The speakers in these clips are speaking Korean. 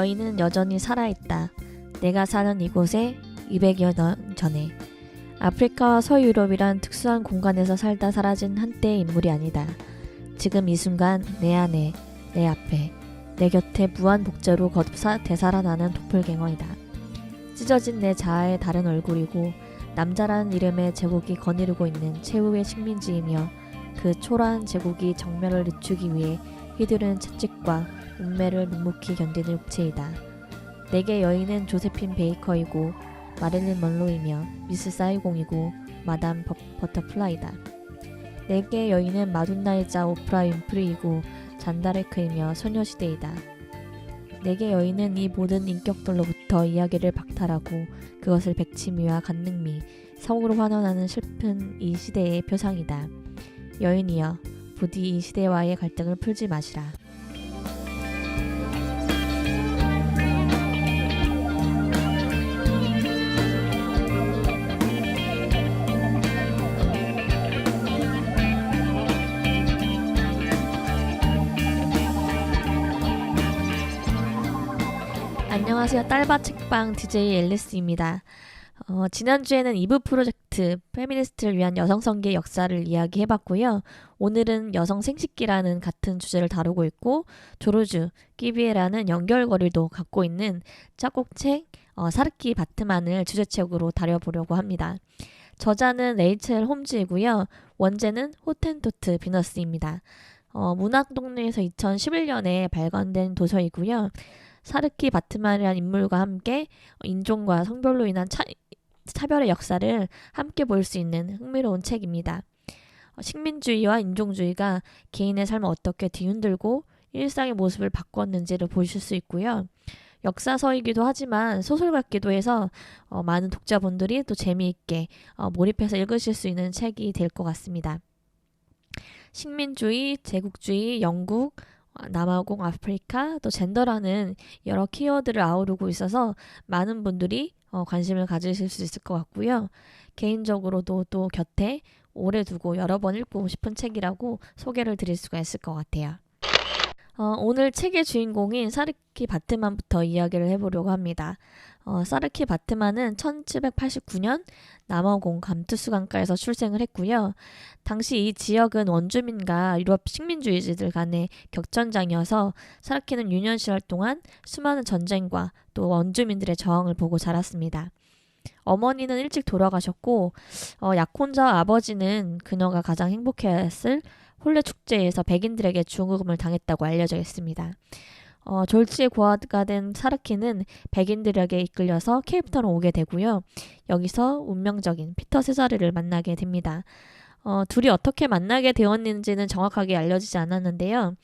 여인은 여전히 살아있다. 내가 사는 이곳에 200여 년 전에. 아프리카와 서유럽이란 특수한 공간에서 살다 사라진 한때의 인물이 아니다. 지금 이 순간 내 안에, 내 앞에, 내 곁에 무한 복제로 거듭 되살아나는 도플갱어이다. 찢어진 내 자아의 다른 얼굴이고 남자라는 이름의 제국이 거느리고 있는 최후의 식민지이며 그 초라한 제국이 정면을 늦추기 위해 휘두르는 채찍과 운매를 묵묵히 견디는 육체이다. 내게 여인은 조세핀 베이커이고 마릴린 먼로이며 미스 사이공이고 마담 버터플라이다. 내게 여인은 마돈나이자 오프라 윈프리이고 잔다레크이며 소녀시대이다. 내게 여인은 이 모든 인격들로부터 이야기를 박탈하고 그것을 백치미와 간능미, 성으로 환원하는 슬픈 이 시대의 표상이다. 여인이여, 부디 이 시대와의 갈등을 풀지 마시라. 안녕하세요. 딸바 책방 DJ 앨리스입니다. 지난주에는 2부 프로젝트 페미니스트를 위한 여성성기의 역사를 이야기해봤고요. 오늘은 여성 생식기라는 같은 주제를 다루고 있고 조르주 끼비에라는 연결고리도 갖고 있는 짝곡책 사르키 바트만을 주제책으로 다뤄보려고 합니다. 저자는 레이첼 홈즈이고요. 원제는 호텐토트 비너스입니다. 문학동네에서 2011년에 발간된 도서이고요. 사르키 바트만이라는 인물과 함께 인종과 성별로 인한 차별의 역사를 함께 볼 수 있는 흥미로운 책입니다. 식민주의와 인종주의가 개인의 삶을 어떻게 뒤흔들고 일상의 모습을 바꿨는지를 보실 수 있고요. 역사서이기도 하지만 소설 같기도 해서 많은 독자분들이 또 재미있게 몰입해서 읽으실 수 있는 책이 될 것 같습니다. 식민주의, 제국주의, 영국, 남아공, 아프리카, 또 젠더라는 여러 키워드를 아우르고 있어서 많은 분들이 관심을 가지실 수 있을 것 같고요. 개인적으로도 또 곁에 오래 두고 여러 번 읽고 싶은 책이라고 소개를 드릴 수가 있을 것 같아요. 오늘 책의 주인공인 사르키 바트만부터 이야기를 해보려고 합니다. 사르키 바트만은 1789년 남아공 감투스 강가에서 출생을 했고요. 당시 이 지역은 원주민과 유럽 식민주의자들 간의 격전장이어서 사르키는 유년 시절 동안 수많은 전쟁과 또 원주민들의 저항을 보고 자랐습니다. 어머니는 일찍 돌아가셨고 약혼자와 아버지는 그녀가 가장 행복해했을 홀레 축제에서 백인들에게 죽음을 당했다고 알려져 있습니다. 졸지에 고아가 된 사르키는 백인들에게 이끌려서 케이프타운에 오게 되고요. 여기서 운명적인 피터 세자르를 만나게 됩니다. 둘이 어떻게 만나게 되었는지는 정확하게 알려지지 않았는데요.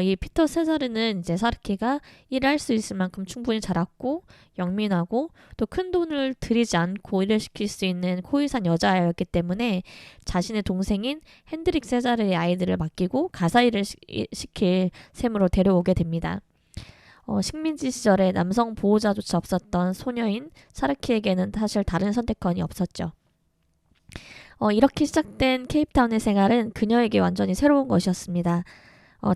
이 피터 세자르는 이제 사르키가 일을 할 수 있을 만큼 충분히 자랐고 영민하고 또 큰 돈을 들이지 않고 일을 시킬 수 있는 코이산 여자였기 때문에 자신의 동생인 핸드릭 세자르의 아이들을 맡기고 가사 일을 시킬 셈으로 데려오게 됩니다. 식민지 시절에 남성 보호자조차 없었던 소녀인 사르키에게는 사실 다른 선택권이 없었죠. 이렇게 시작된 케이프타운의 생활은 그녀에게 완전히 새로운 것이었습니다.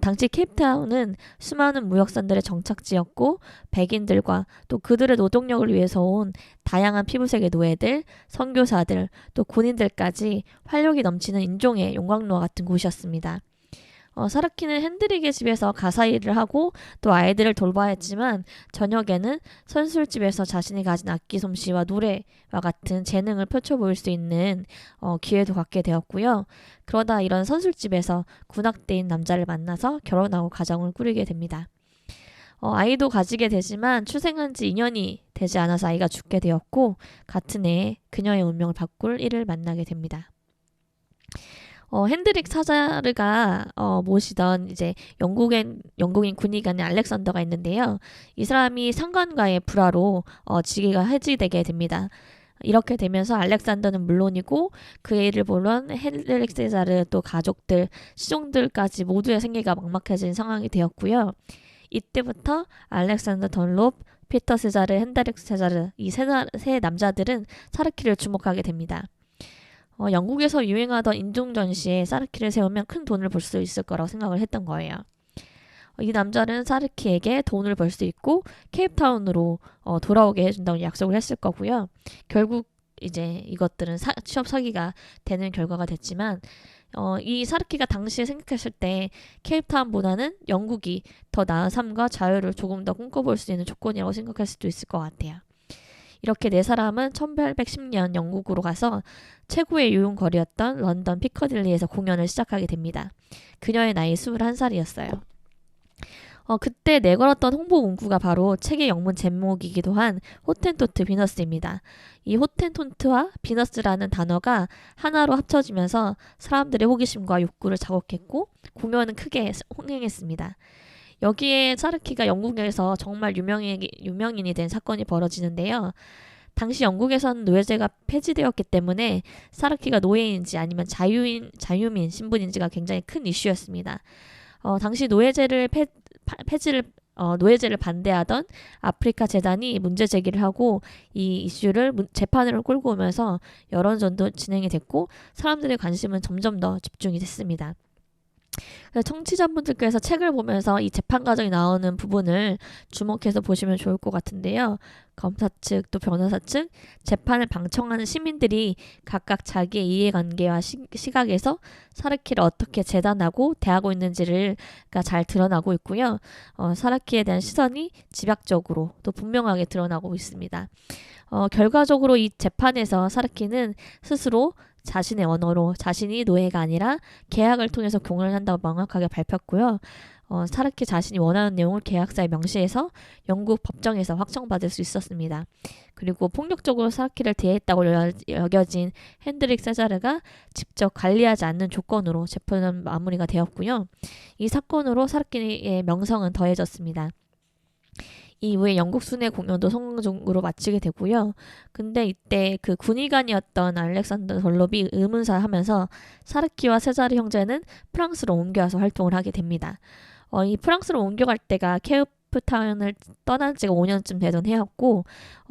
당시 케이프타운은 수많은 무역선들의 정착지였고 백인들과 또 그들의 노동력을 위해서 온 다양한 피부색의 노예들, 선교사들, 또 군인들까지 활력이 넘치는 인종의 용광로와 같은 곳이었습니다. 사르키는 핸드릭의 집에서 가사 일을 하고 또 아이들을 돌봐야 했지만 저녁에는 선술집에서 자신이 가진 악기 솜씨와 노래와 같은 재능을 펼쳐 보일 수 있는 기회도 갖게 되었고요. 그러다 이런 선술집에서 군악대인 남자를 만나서 결혼하고 가정을 꾸리게 됩니다. 아이도 가지게 되지만 출생한 지 2년이 되지 않아서 아이가 죽게 되었고 같은 해에 그녀의 운명을 바꿀 일을 만나게 됩니다. 핸드릭 사자르가 모시던 이제 영국인 군의관인 알렉산더가 있는데요. 이 사람이 상관과의 불화로 직위가 해지되게 됩니다. 이렇게 되면서 알렉산더는 물론이고 그의 일을 보던 핸드릭 세자르 또 가족들, 시종들까지 모두의 생계가 막막해진 상황이 되었고요. 이때부터 알렉산더 던롭, 피터 세자르, 핸드릭 세자르 이 세 남자들은 사르키를 주목하게 됩니다. 영국에서 유행하던 인종 전시에 사르키를 세우면 큰 돈을 벌 수 있을 거라고 생각을 했던 거예요. 이 남자는 사르키에게 돈을 벌 수 있고 케이프타운으로 돌아오게 해준다고 약속을 했을 거고요. 결국 이제 이것들은 취업 사기가 되는 결과가 됐지만 이 사르키가 당시에 생각했을 때 케이프타운보다는 영국이 더 나은 삶과 자유를 조금 더 꿈꿔볼 수 있는 조건이라고 생각할 수도 있을 것 같아요. 이렇게 네 사람은 1810년 영국으로 가서 최고의 유흥거리였던 런던 피커딜리에서 공연을 시작하게 됩니다. 그녀의 나이 21살이었어요. 그때 내걸었던 홍보 문구가 바로 책의 영문 제목이기도 한 호텐토트 비너스입니다. 이 호텐토트와 비너스라는 단어가 하나로 합쳐지면서 사람들의 호기심과 욕구를 자극했고 공연은 크게 흥행했습니다. 여기에 사르키가 영국에서 정말 유명인이 된 사건이 벌어지는데요. 당시 영국에서는 노예제가 폐지되었기 때문에 사르키가 노예인지 아니면 자유민 신분인지가 굉장히 큰 이슈였습니다. 당시 노예제를 반대하던 아프리카 재단이 문제 제기를 하고 이 이슈를 재판으로 끌고 오면서 여론전도 진행이 됐고 사람들의 관심은 점점 더 집중이 됐습니다. 청취자분들께서 책을 보면서 이 재판 과정이 나오는 부분을 주목해서 보시면 좋을 것 같은데요. 검사 측 또 변호사 측 재판을 방청하는 시민들이 각각 자기의 이해관계와 시각에서 사르키를 어떻게 재단하고 대하고 있는지를 잘 드러나고 있고요. 사르키에 대한 시선이 집약적으로 또 분명하게 드러나고 있습니다. 결과적으로 이 재판에서 사르키는 스스로 자신의 언어로 자신이 노예가 아니라 계약을 통해서 공헌한다고 명확하게 밝혔고요. 사르키 자신이 원하는 내용을 계약서에 명시해서 영국 법정에서 확정받을 수 있었습니다. 그리고 폭력적으로 사르키를 대했다고 여겨진 핸드릭 세자르가 직접 관리하지 않는 조건으로 재판은 마무리가 되었고요. 이 사건으로 사르키의 명성은 더해졌습니다. 이후에 영국 순회 공연도 성공적으로 마치게 되고요. 근데 이때 그 군의관이었던 알렉산더 덜롭이 의문사하면서 사르키와 세자르 형제는 프랑스로 옮겨와서 활동을 하게 됩니다. 이 프랑스로 옮겨갈 때가 케이프타운을 떠난 지가 5년쯤 되던 해였고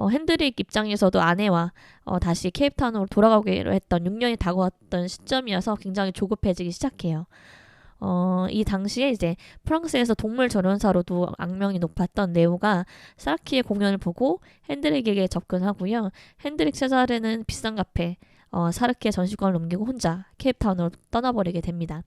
핸드릭 입장에서도 아내와 다시 케이프타운으로 돌아가기로 했던 6년이 다가왔던 시점이어서 굉장히 조급해지기 시작해요. 이 당시에 이제 프랑스에서 동물 전용사로도 악명이 높았던 레오가 사르키의 공연을 보고 핸드릭에게 접근하고요. 핸드릭 세자르는 비싼 값에 사르키의 전시관을 옮기고 혼자 케이프타운으로 떠나버리게 됩니다.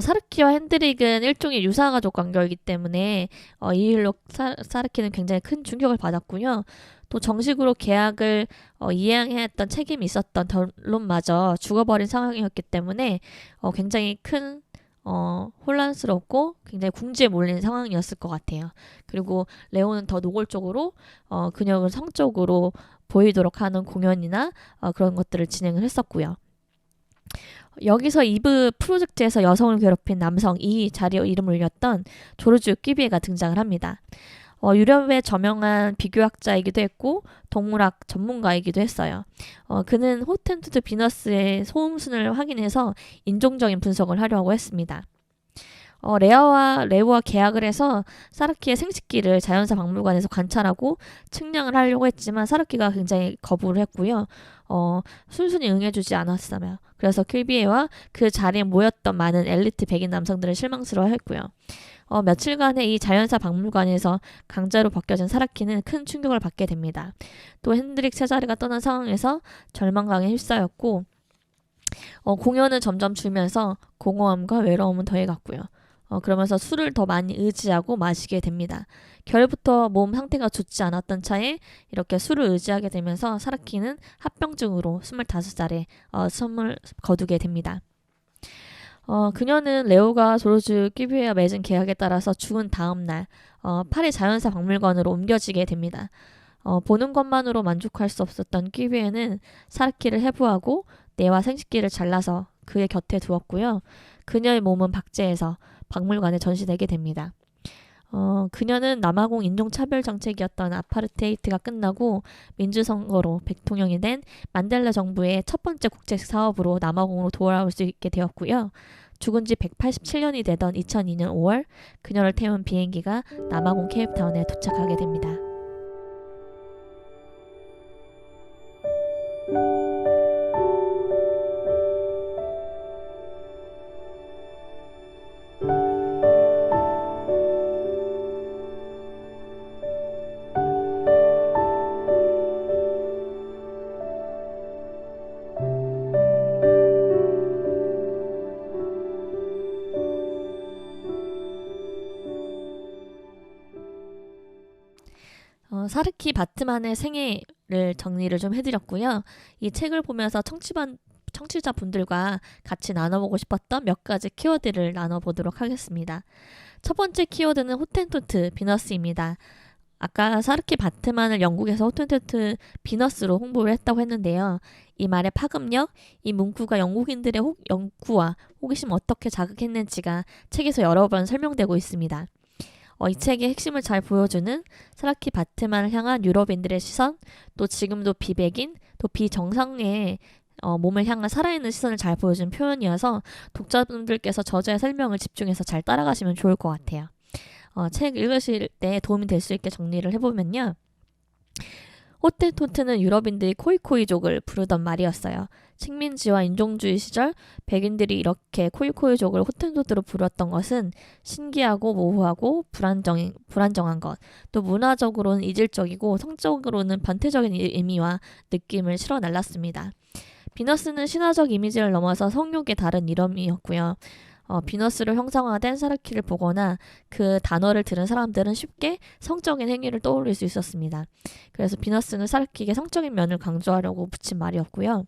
사르키와 핸드릭은 일종의 유사가족 관계이기 때문에 이 일로 사르키는 굉장히 큰 충격을 받았고요. 또 정식으로 계약을 이행해야 했던 책임이 있었던 덜론마저 죽어버린 상황이었기 때문에 굉장히 큰 혼란스럽고 굉장히 궁지에 몰린 상황이었을 것 같아요. 그리고 레오는 더 노골적으로 그녀를 성적으로 보이도록 하는 공연이나 그런 것들을 진행을 했었고요. 여기서 이브 프로젝트에서 여성을 괴롭힌 남성 이 자리에 이름을 올렸던 조르주 끼비에가 등장을 합니다. 유럽의 저명한 비교학자이기도 했고 동물학 전문가이기도 했어요. 그는 호텐토트 비너스의 소음순을 확인해서 인종적인 분석을 하려고 했습니다. 레오와 계약을 해서 사르키의 생식기를 자연사 박물관에서 관찰하고 측량을 하려고 했지만 사르키가 굉장히 거부를 했고요. 순순히 응해주지 않았으며 그래서 킬비에와 그 자리에 모였던 많은 엘리트 백인 남성들을 실망스러워했고요. 며칠간의 이 자연사 박물관에서 강자로 바뀌어진 사르키는 큰 충격을 받게 됩니다. 또 핸드릭 세자르가 떠난 상황에서 절망감에 휩싸였고 공연은 점점 줄면서 공허함과 외로움은 더해갔고요. 그러면서 술을 더 많이 의지하고 마시게 됩니다. 겨울부터 몸 상태가 좋지 않았던 차에 이렇게 술을 의지하게 되면서 사르키는 합병증으로 25살에 숨을 거두게 됩니다. 그녀는 레오가 조르주 끼비에와 맺은 계약에 따라서 죽은 다음 날 파리 자연사 박물관으로 옮겨지게 됩니다. 보는 것만으로 만족할 수 없었던 끼비에는 사르키를 해부하고 뇌와 생식기를 잘라서 그의 곁에 두었고요. 그녀의 몸은 박제해서 박물관에 전시되게 됩니다. 그녀는 남아공 인종차별 정책이었던 아파르테이트가 끝나고 민주선거로 대통령이 된 만델라 정부의 첫 번째 국책 사업으로 남아공으로 돌아올 수 있게 되었고요. 죽은 지 187년이 되던 2002년 5월 그녀를 태운 비행기가 남아공 케이프타운에 도착하게 됩니다. 사르키 바트만의 생애를 정리를 좀 해드렸고요. 이 책을 보면서 청취자분들과 같이 나눠보고 싶었던 몇 가지 키워드를 나눠보도록 하겠습니다. 첫 번째 키워드는 호텐토트 비너스입니다. 아까 사르키 바트만을 영국에서 호텐토트 비너스로 홍보를 했다고 했는데요. 이 말의 파급력, 이 문구가 영국인들의 연구와 호기심을 어떻게 자극했는지가 책에서 여러 번 설명되고 있습니다. 이 책의 핵심을 잘 보여주는 사르키 바트만을 향한 유럽인들의 시선, 또 지금도 비백인, 또 비정상의 몸을 향한 살아있는 시선을 잘 보여준 표현이어서 독자분들께서 저자의 설명을 집중해서 잘 따라가시면 좋을 것 같아요. 책 읽으실 때 도움이 될 수 있게 정리를 해보면요. 호텐토트는 유럽인들이 코이코이족을 부르던 말이었어요. 식민지와 인종주의 시절 백인들이 이렇게 코이코이족을 호텐토트로 부르었던 것은 신기하고 모호하고 불안정한 것, 또 문화적으로는 이질적이고 성적으로는 변태적인 의미와 느낌을 실어날랐습니다. 비너스는 신화적 이미지를 넘어서 성욕의 다른 이름이었고요. 비너스로 형상화된 사르키를 보거나 그 단어를 들은 사람들은 쉽게 성적인 행위를 떠올릴 수 있었습니다. 그래서 비너스는 사르키에게 성적인 면을 강조하려고 붙인 말이었고요.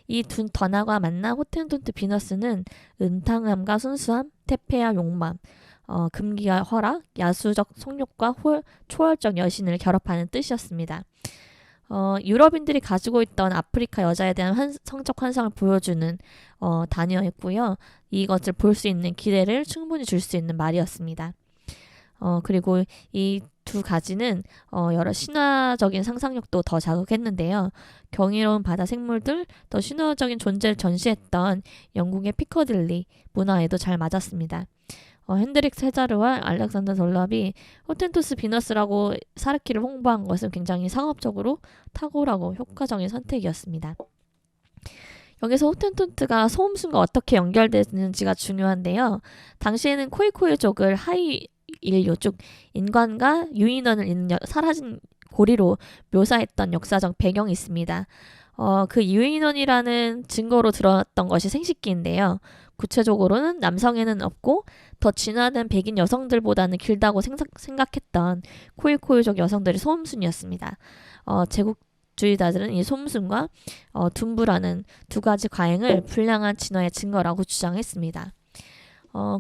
이 두 단어가 만난 호텐토트 비너스는 은탕함과 순수함, 태폐와 욕망, 금기와 허락, 야수적 성욕과 초월적 여신을 결합하는 뜻이었습니다. 유럽인들이 가지고 있던 아프리카 여자에 대한 성적 환상을 보여주는 단어였고요. 이것을 볼 수 있는 기대를 충분히 줄 수 있는 말이었습니다. 그리고 이 두 가지는 여러 신화적인 상상력도 더 자극했는데요. 경이로운 바다 생물들, 더 신화적인 존재를 전시했던 영국의 피커딜리 문화에도 잘 맞았습니다. 핸드릭스 헤자르와 알렉산더 돌랍이 호텐토스 비너스라고 사르키를 홍보한 것은 굉장히 상업적으로 탁월하고 효과적인 선택이었습니다. 여기서 호텐토트가 소음순과 어떻게 연결되는지가 중요한데요. 당시에는 코이코이족을 하위 인류 즉 인간과 유인원을 잇는 사라진 고리로 묘사했던 역사적 배경이 있습니다. 그 유인원이라는 증거로 드러났던 것이 생식기인데요. 구체적으로는 남성에는 없고 더 진화된 백인 여성들보다는 길다고 생각했던 코이코이족 여성들이 소음순이었습니다. 제국주의자들은 이 소음순과 둔부라는 두 가지 과잉을 불량한 진화의 증거라고 주장했습니다.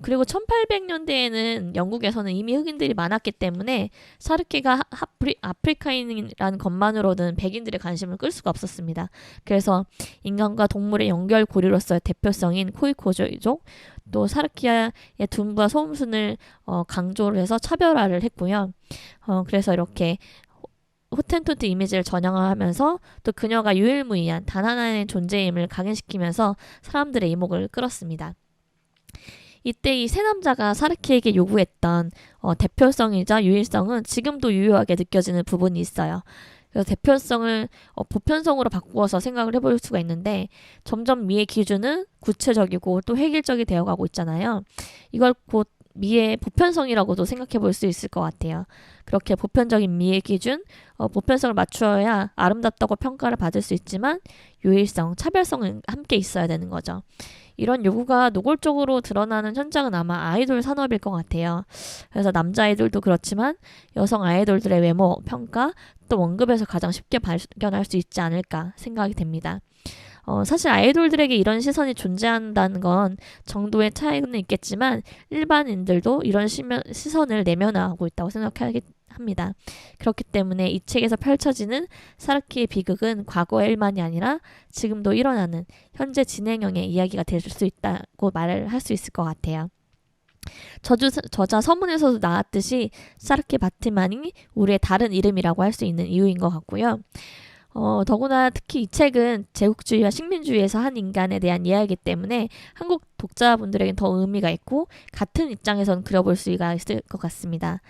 그리고 1800년대에는 영국에서는 이미 흑인들이 많았기 때문에 사르키가 아프리카인이라는 것만으로는 백인들의 관심을 끌 수가 없었습니다. 그래서 인간과 동물의 연결고리로서의 대표성인 코이코이족, 또 사르키의 둔부와 소음순을 강조를 해서 차별화를 했고요. 그래서 이렇게 호텐토트 이미지를 전형화하면서 또 그녀가 유일무이한 단 하나의 존재임을 각인시키면서 사람들의 이목을 끌었습니다. 이때 이 세 남자가 사르키에게 요구했던 대표성이자 유일성은 지금도 유효하게 느껴지는 부분이 있어요. 그래서 대표성을 보편성으로 바꾸어서 생각을 해볼 수가 있는데 점점 미의 기준은 구체적이고 또 획일적이 되어가고 있잖아요. 이걸 곧 미의 보편성이라고도 생각해 볼 수 있을 것 같아요. 그렇게 보편적인 미의 기준, 보편성을 맞추어야 아름답다고 평가를 받을 수 있지만 유일성, 차별성은 함께 있어야 되는 거죠. 이런 요구가 노골적으로 드러나는 현장은 아마 아이돌 산업일 것 같아요. 그래서 남자 아이돌도 그렇지만 여성 아이돌들의 외모 평가 또 언급에서 가장 쉽게 발견할 수 있지 않을까 생각이 됩니다. 사실 아이돌들에게 이런 시선이 존재한다는 건 정도의 차이는 있겠지만 일반인들도 이런 시선을 내면화하고 있다고 생각합니다. 그렇기 때문에 이 책에서 펼쳐지는 사르키의 비극은 과거의 일만이 아니라 지금도 일어나는 현재 진행형의 이야기가 될 수 있다고 말을 할 수 있을 것 같아요. 저자 서문에서도 나왔듯이 사르키 바트만이 우리의 다른 이름이라고 할 수 있는 이유인 것 같고요. 더구나 특히 이 책은 제국주의와 식민주의에서 한 인간에 대한 이야기이기 때문에 한국 독자분들에겐 더 의미가 있고 같은 입장에서는 그려볼 수가 있을 것 같습니다.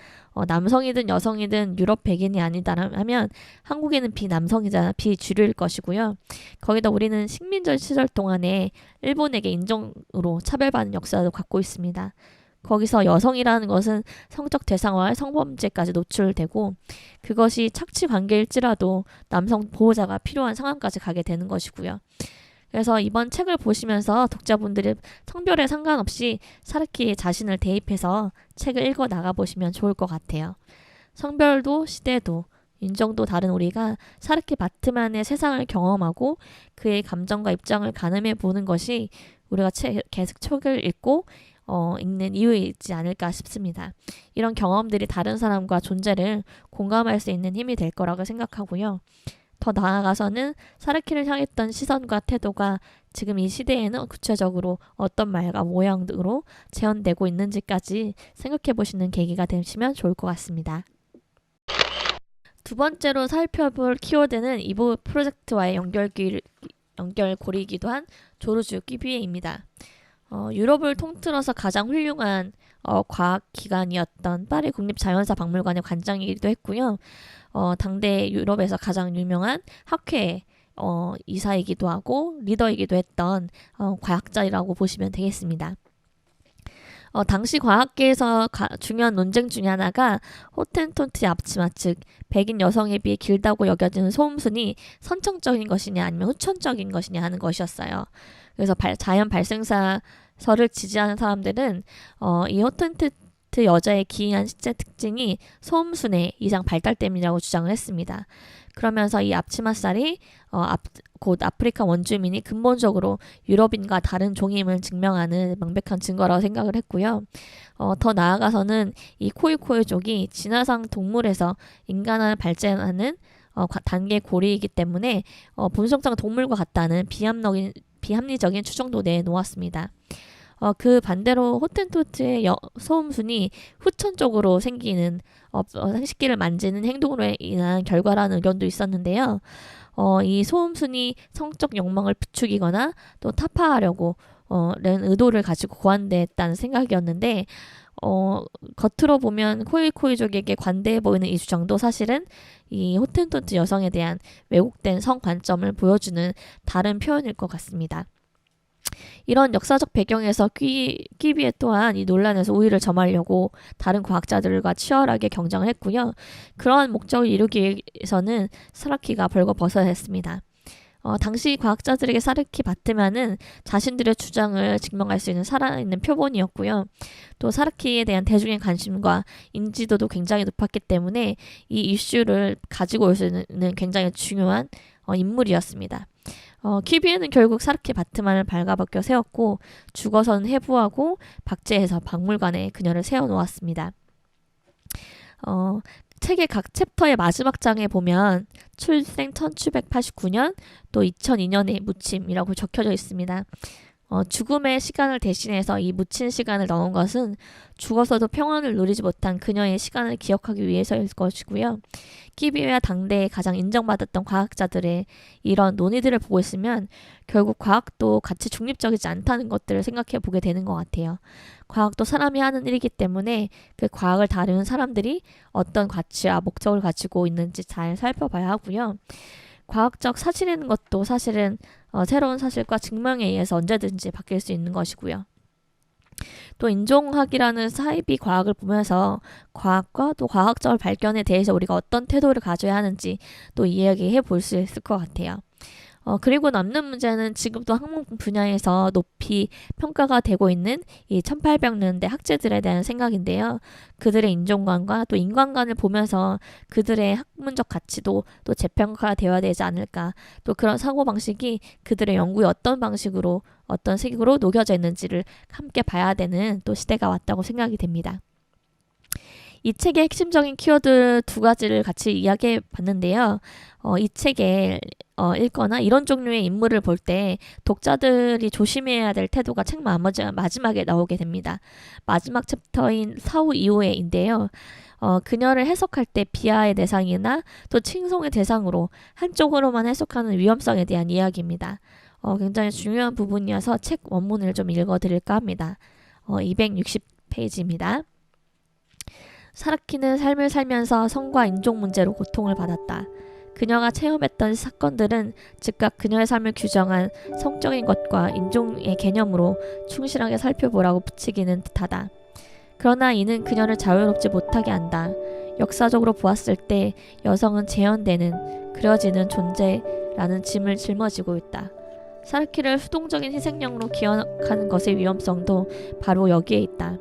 남성이든 여성이든 유럽 백인이 아니다라면 한국에는 비남성이잖아 비주류일 것이고요. 거기다 우리는 식민지 시절 동안에 일본에게 인종으로 차별받는 역사도 갖고 있습니다. 거기서 여성이라는 것은 성적 대상화와 성범죄까지 노출되고 그것이 착취 관계일지라도 남성 보호자가 필요한 상황까지 가게 되는 것이고요. 그래서 이번 책을 보시면서 독자분들이 성별에 상관없이 사르키 자신을 대입해서 책을 읽어 나가보시면 좋을 것 같아요. 성별도 시대도 인종도 다른 우리가 사르키 바트만의 세상을 경험하고 그의 감정과 입장을 가늠해 보는 것이 우리가 계속 책을 읽고 읽는 이유이지 않을까 싶습니다. 이런 경험들이 다른 사람과 존재를 공감할 수 있는 힘이 될 거라고 생각하고요. 더 나아가서는 사르키를 향했던 시선과 태도가 지금 이 시대에는 구체적으로 어떤 말과 모양으로 재현되고 있는지까지 생각해 보시는 계기가 되시면 좋을 것 같습니다. 두 번째로 살펴볼 키워드는 이번 프로젝트와의 연결고리이기도 한 조르주 끼비에입니다. 유럽을 통틀어서 가장 훌륭한 과학기관이었던 파리 국립자연사박물관의 관장이기도 했고요. 당대 유럽에서 가장 유명한 학회 이사이기도 하고 리더이기도 했던 과학자라고 보시면 되겠습니다. 당시 과학계에서 중요한 논쟁 중에 하나가 호텐토트의 앞치마, 즉 백인 여성에 비해 길다고 여겨지는 소음순이 선천적인 것이냐 아니면 후천적인 것이냐 하는 것이었어요. 그래서 자연 발생사설을 지지하는 사람들은 이 호텐토트 여자의 기이한 신체 특징이 소음순의 이상 발달 때문이라고 주장을 했습니다. 그러면서 이 앞치마살이 곧 아프리카 원주민이 근본적으로 유럽인과 다른 종임을 증명하는 명백한 증거라고 생각을 했고요. 더 나아가서는 이 코이코이족이 진화상 동물에서 인간을 발전하는 단계 고리이기 때문에 본성상 동물과 같다는 비합리적인 추정도 내놓았습니다. 그 반대로 호텐토트의 소음순이 후천적으로 생기는 생식기를 만지는 행동으로 인한 결과라는 의견도 있었는데요. 이 소음순이 성적 욕망을 부추기거나 또 타파하려고 는 의도를 가지고 고안됐다는 생각이었는데 겉으로 보면 코이코이족에게 관대해 보이는 이 주장도 사실은 이 호텐토트 여성에 대한 왜곡된 성관점을 보여주는 다른 표현일 것 같습니다. 이런 역사적 배경에서 끼비에 또한 이 논란에서 우위를 점하려고 다른 과학자들과 치열하게 경쟁을 했고요. 그러한 목적을 이루기 위해서는 사르키가 벌거벗어야 했습니다. 당시 과학자들에게 사르키 바트만은 자신들의 주장을 증명할 수 있는 살아있는 표본이었고요. 또 사르키에 대한 대중의 관심과 인지도도 굉장히 높았기 때문에 이 이슈를 가지고 올 수 있는 굉장히 중요한 인물이었습니다. 퀴비에는 결국 사르키 바트만을 발가벗겨 세웠고 죽어서는 해부하고 박제해서 박물관에 그녀를 세워놓았습니다. 책의 각 챕터의 마지막 장에 보면 출생 1789년 또 2002년의 무침이라고 적혀져 있습니다. 죽음의 시간을 대신해서 이 묻힌 시간을 넣은 것은 죽어서도 평안을 누리지 못한 그녀의 시간을 기억하기 위해서일 것이고요. 끼비와 당대에 가장 인정받았던 과학자들의 이런 논의들을 보고 있으면 결국 과학도 같이 중립적이지 않다는 것들을 생각해 보게 되는 것 같아요. 과학도 사람이 하는 일이기 때문에 그 과학을 다루는 사람들이 어떤 가치와 목적을 가지고 있는지 잘 살펴봐야 하고요. 과학적 사실이라는 것도 사실은 새로운 사실과 증명에 의해서 언제든지 바뀔 수 있는 것이고요. 또 인종학이라는 사이비 과학을 보면서 과학과 또 과학적 발견에 대해서 우리가 어떤 태도를 가져야 하는지 또 이야기해 볼 수 있을 것 같아요. 그리고 남는 문제는 지금도 학문 분야에서 높이 평가가 되고 있는 이 1800년대 학자들에 대한 생각인데요. 그들의 인종관과 또 인간관을 보면서 그들의 학문적 가치도 또 재평가가 되어야 되지 않을까. 또 그런 사고방식이 그들의 연구에 어떤 방식으로 어떤 색으로 녹여져 있는지를 함께 봐야 되는 또 시대가 왔다고 생각이 됩니다. 이 책의 핵심적인 키워드 두 가지를 같이 이야기해 봤는데요. 이 책에 읽거나 이런 종류의 인물을 볼 때 독자들이 조심해야 될 태도가 책 마지막에 나오게 됩니다. 마지막 챕터인 사후 이후에인데요. 그녀를 해석할 때 비하의 대상이나 또 칭송의 대상으로 한쪽으로만 해석하는 위험성에 대한 이야기입니다. 굉장히 중요한 부분이어서 책 원문을 좀 읽어드릴까 합니다. 260페이지입니다. 사르키는 삶을 살면서 성과 인종 문제로 고통을 받았다. 그녀가 체험했던 사건들은 즉각 그녀의 삶을 규정한 성적인 것과 인종의 개념으로 충실하게 살펴보라고 붙이기는 듯하다. 그러나 이는 그녀를 자유롭지 못하게 한다. 역사적으로 보았을 때 여성은 재현되는, 그려지는 존재라는 짐을 짊어지고 있다. 사르키를 수동적인 희생양으로 기억하는 것의 위험성도 바로 여기에 있다.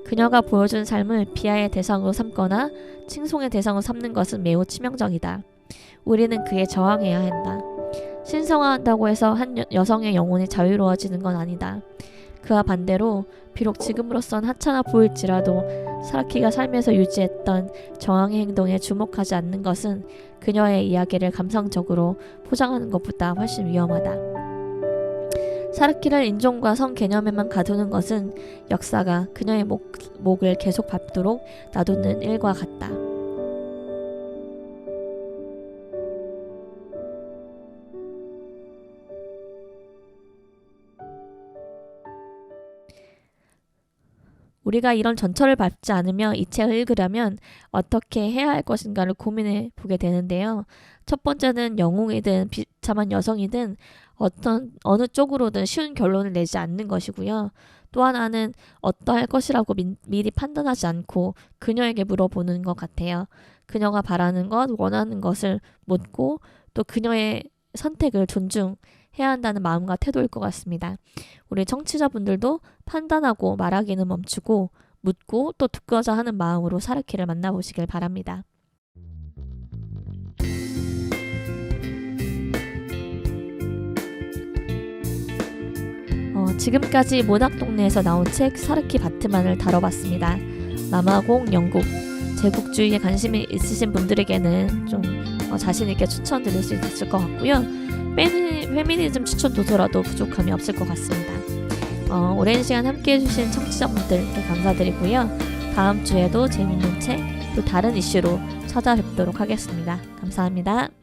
그녀가 보여준 삶을 비하의 대상으로 삼거나 칭송의 대상으로 삼는 것은 매우 치명적이다. 우리는 그에 저항해야 한다. 신성화한다고 해서 한 여성의 영혼이 자유로워지는 건 아니다. 그와 반대로 비록 지금으로선 하찮아 보일지라도 사라키가 삶에서 유지했던 저항의 행동에 주목하지 않는 것은 그녀의 이야기를 감성적으로 포장하는 것보다 훨씬 위험하다. 사라키를 인종과 성 개념에만 가두는 것은 역사가 그녀의 목을 계속 밟도록 놔두는 일과 같다. 우리가 이런 전철을 밟지 않으며 이 책을 읽으려면 어떻게 해야 할 것인가를 고민해 보게 되는데요. 첫 번째는 영웅이든 비참한 여성이든 어느 쪽으로든 쉬운 결론을 내지 않는 것이고요. 또 하나는 어떠할 것이라고 미리 판단하지 않고 그녀에게 물어보는 것 같아요. 그녀가 바라는 것, 원하는 것을 묻고 또 그녀의 선택을 존중해야 한다는 마음과 태도일 것 같습니다. 우리 청취자분들도 판단하고 말하기는 멈추고 묻고 또 듣고자 하는 마음으로 사라키를 만나보시길 바랍니다. 지금까지 문학동네에서 나온 책 사르키 바트만을 다뤄봤습니다. 남아공, 영국, 제국주의에 관심이 있으신 분들에게는 좀 자신있게 추천드릴 수 있을 것 같고요. 페미니즘 추천 도서라도 부족함이 없을 것 같습니다. 오랜 시간 함께 해주신 청취자분들께 감사드리고요. 다음 주에도 재밌는 책, 또 다른 이슈로 찾아뵙도록 하겠습니다. 감사합니다.